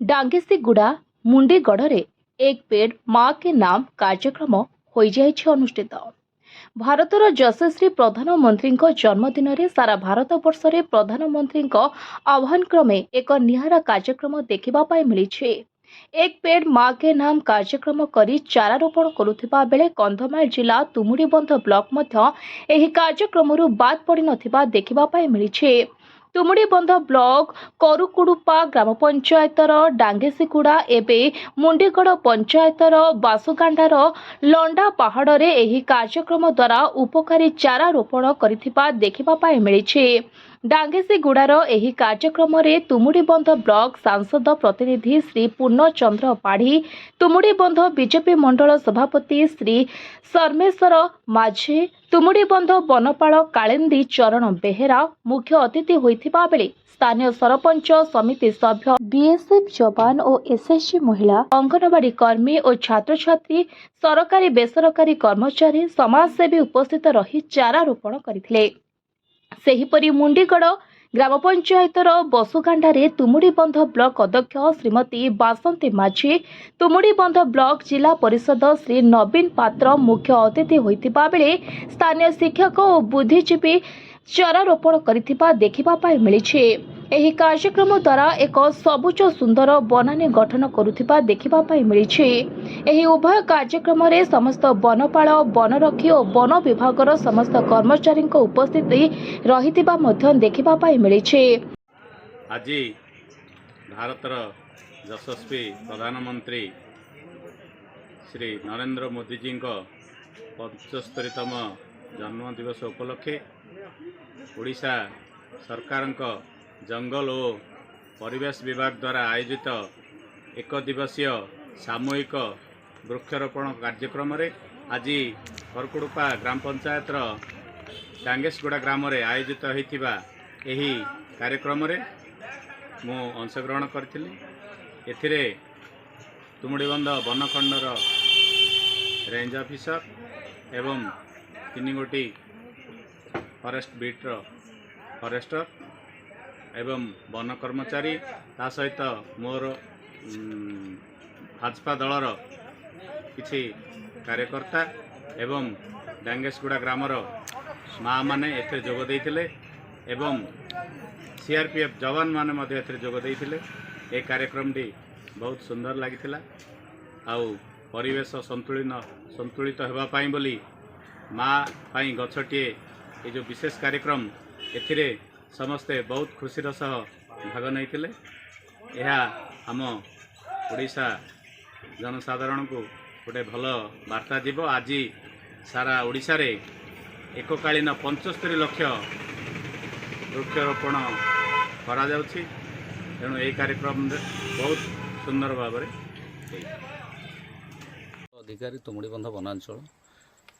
डांगेसीगुड़ा मुंडीगढ़ एक पेड़ माँ के नाम कार्यक्रम हो अनुष्ठित। भारतर यशस्वी प्रधानमंत्री जन्मदिन में सारा भारत वर्ष में प्रधानमंत्री आह्वान क्रमे एक निहारा कार्यक्रम देखा मिली। एक पेड़ माँ के नाम कार्यक्रम करी चारा रोपण करुथिबा बेले कंधमाल जिला तुमुडीबंध ब्लॉक मध्य एही कार्यक्रम बाद पड़ी नथिबा देखिबा मिली। तुमुडीबंध ब्लॉक करुकुडुपा ग्राम पंचायतर डांगेसीगुड़ा एवं मुंडीगढ़ पंचायतर बासुगांडार लंडा पहाड़ रे एही कार्यक्रम द्वारा उपकारी चारा रोपण करिथिबा देखिबा मिली। डांगेसीगुड़ार एही कार्यक्रम रे तुमुडीबंध ब्लॉक सांसद प्रतिनिधि श्री पूर्णचंद्र पाढ़ी, तुमुडीबंध बीजेपी मंडल सभापति श्री सर्मेश्वर माझे, तुमुडीबंध बनपाल कालेंदी चरण बेहेरा मुख्य अतिथि होइथिबा बेले स्थानीय सरपंच समिति सभ्य, बीएसएफ जवान और एसएसजी महिला, अंगनवाड़ी कर्मी और छात्र छात्री, सरकारी बेसरकारी कर्मचारी, समाजसेवी उपस्थित रही चारा रोपण करथिले। सेहीपरि मुंडीगढ़ ग्राम पंचायतर बसुगांडारे तुमुडीबंध ब्लॉक अध्यक्ष श्रीमती बासंती माझी, तुमुडीबंध ब्लॉक जिला परिषद श्री नवीन पात्र मुख्य अतिथि होइतिबा बेले स्थानीय शिक्षक और बुद्धिजीवी चारा रोपण करिथिबा देखिबा मिली। एही कार्यक्रम द्वारा एक सबुज सुंदर बनानी गठन करुथिबा देखिबा मिली। एही उभय कार्यक्रम रे समस्त बनपाल, बनरक्षी और वन विभागर समस्त कर्मचारी उपस्थिति रहिथिबा मध्य देखिबा मिली। आज भारतर यशस्वी प्रधानमंत्री श्री नरेंद्र मोदी जी 75तम जन्म दिवस उपलक्षे ओडिशा सरकार जंगल और परिवेश विभाग द्वारा आयोजित एक दिवसीय सामूहिक वृक्षारोपण कार्यक्रम रे आज करकुडुपा ग्राम पंचायतर डांगेसीगुड़ा ग्राम रे आयोजित होइतिबा एही कार्यक्रम रे मु अंशग्रहण करथिली। एथिरे तुमुडीबंध बनखंडर रेंज ऑफिसर एवं 3 गोटी फॉरेस्ट बीट्र फॉरेस्टर एवं वन कर्मचारी ता सहित मोर भाजपा दलर किछि कार्यकर्ता एवं डांगेसीगुड़ा ग्रामर माँ माने एथे जोग देइथिले एवं सीआरपीएफ जवान माने मध्य एथे जोग देइथिले। ए कार्यक्रम टी बहुत सुंदर लागिथिला। आउ परिवेश संतुलित हेबा पाई बोली माँ पाई गछटिए ये जो विशेष कार्यक्रम एथिरे समस्ते बहुत खुशीर सह भाग नहीं। यह आम ओडिशा जनसाधारण को गोटे भल वार्ता जीव। आज सारा ओडिशा रे एककालीन 75 लाख वृक्षारोपण करा जाउछि। तेणु यह कार्यक्रम बहुत सुंदर भाव अधिकारी तुमुडीबंध वनांचल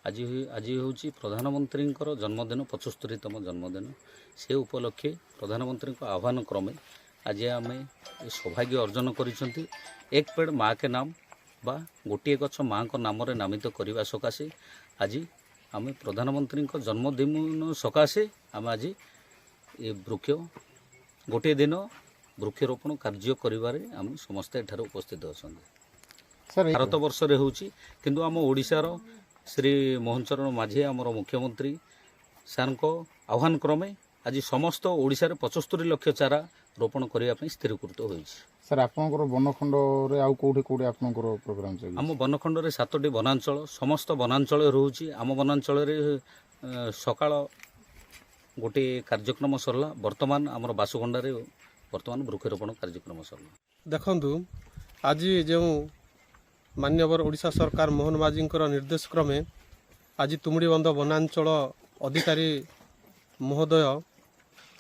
आज हूँ प्रधानमंत्री जन्मदिन 75तम जन्मदिन। से उपलक्षे प्रधानमंत्री आह्वान क्रमे आज आम सौभाग्य अर्जन करिसेंती। एक पेड़ माँ के नाम बा गोटे गछ माँ को नाम रे नामित करने सकाशे आज आम प्रधानमंत्री जन्मदिन सकाशे आम आज ये वृक्ष गोटे दिन वृक्षरोपण कार्य करिबारे आम समस्ते एठार उपस्थित अच्छा। भारत वर्ष रे होउची किंतु आम ओडिशार श्री मोहन चरण माझे आमर मुख्यमंत्री सार आह्वान क्रमे आज समस्त ओडिशा रे 75 लाख चारा रोपण करने स्थिरीकृत होइछि। सर आपनकर बनखंड रे आउ कोठी कोठी आपनकर प्रोग्राम चली? आम बनखंड रे 7टी वनांचल समस्त वनांचल रहउछि। आम वनांचल रे सकाळ गोटे कार्यक्रम सरला। वर्तमान आमर बासुगंडा रे वर्तमान वृक्षरोपण कार्यक्रम सरला। देखंतु आज जो मान्यवर ओडिशा सरकार मोहन माझी निर्देश क्रमे आज तुमुडीबंध वनांचल अधिकारी महोदय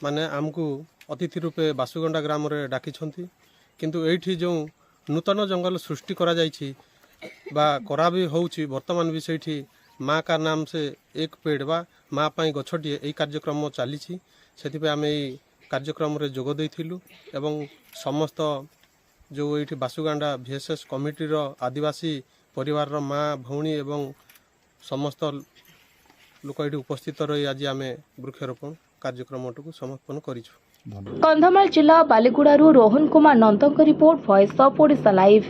माने आमको अतिथि रूपे बासुगंडा ग्राम रे डाकी किंतु एठी जो नूतन जंगल सृष्टि करा जाइछि बा करा भी होउछि वर्तमान भी सेठी माँ का नाम से एक पेड़ बा माँ पाई गछटिए एई कार्यक्रम चली। से आम कार्यक्रम रे जोग देइथिलु एवं समस्त जो ये बासुगांडा VSS कमिटी रो आदिवासी परिवार रो माँ भौणी एवं समस्त लोक ये उपस्थित रही आज आम वृक्षरोपण कार्यक्रम समापन करिछु। ଧନ୍ୟବାଦ। କନ୍ଧମାଳ ଜିଲ୍ଲା ବାଲିଗୁଡାରୁ ରୋହନ କୁମାର ନନ୍ଦଙ୍କ report, voice of Odisha live.